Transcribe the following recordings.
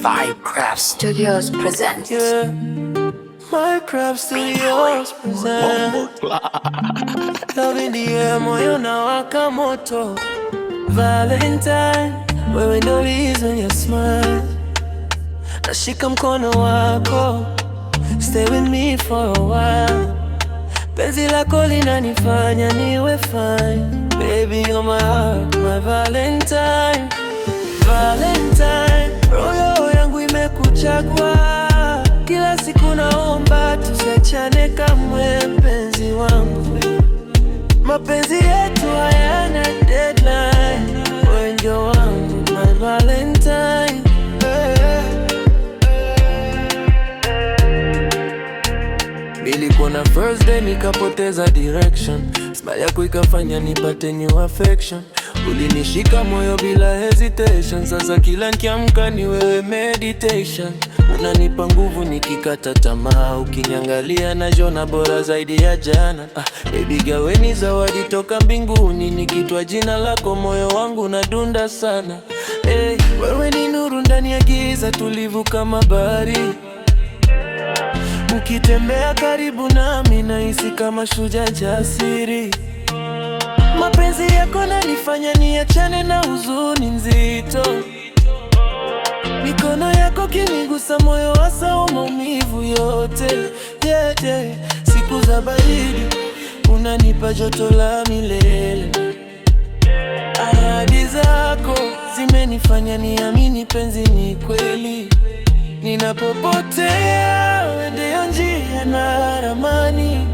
Minecraft Studios presents. Yeah, Minecraft Studios presents. Love in the air, moyo unawaka moto. Valentine, wewe ndo reason ya smile. Nashika mkono wako, stay with me for a while. Penzi lako linanifanya niwe fine. Baby, you're my heart, my Valentine. Valentine, roho yangu imekuchagua. Kila siku naomba tusiachane kamwe, mpenzi wangu. Mapenzi yetu hayana deadline. Wewe ndio wangu, my Valentine. Nilikuwa na first day nikapoteza direction. Smile yako ikafanya nipate new affection. Ulinishika moyo bila hesitation. Sasa kila nikiamka ni wewe meditation. Unanipa nguvu nikikata tamaa. Ukiniangalia najiona bora zaidi ya jana. Baby girl, ni zawadi toka mbinguni. Nikitwa jina lako moyo wangu unadunda sana. Hey, wewe ni nuru ndani ya giza tulivu kama bahari. Ukitembea karibu nami nahisi kama shujaa jasiri. Mapenzi yako yananifanya niachane na huzuni nzito. Mikono yako kinigusa moyo wasahau maumivu yote. Yeah, yeah. Siku za baridi unanipa joto la milele. Ahadi zako zimenifanya niamini penzi ni kweli. Ninapopotea wewe ndio njia na ramani.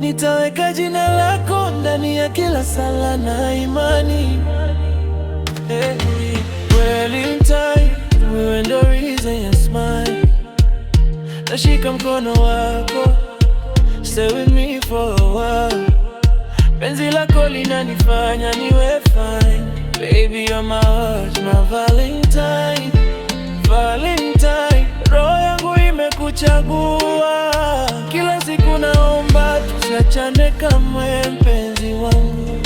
Nitaweka jina lako ndani ya kila sala na imani. Hey, Valentine, wewe ndio reason ya smile. Nashika mkono wako, stay with me for a while. Penzi lako linanifanya niwe fine. Baby, you're my heart, my Valentine. Valentine, roho yangu imekuchagua. Kila siku naomba tusiachane kamwe, mpenzi wangu.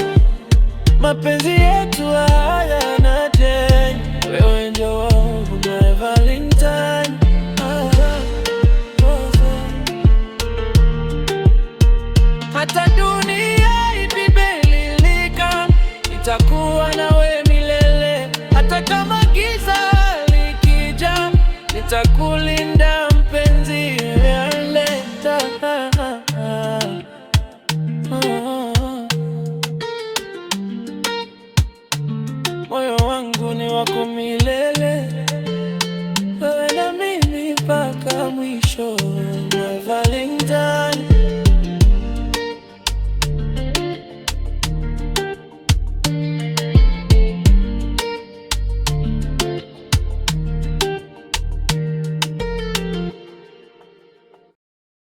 Mapenzi yetu hayana deni. Wewe ndio wangu, my Valentine. Hata dunia ikibadilika, nitakuwa nawe milele. Hata kama giza likija, nitakulinda.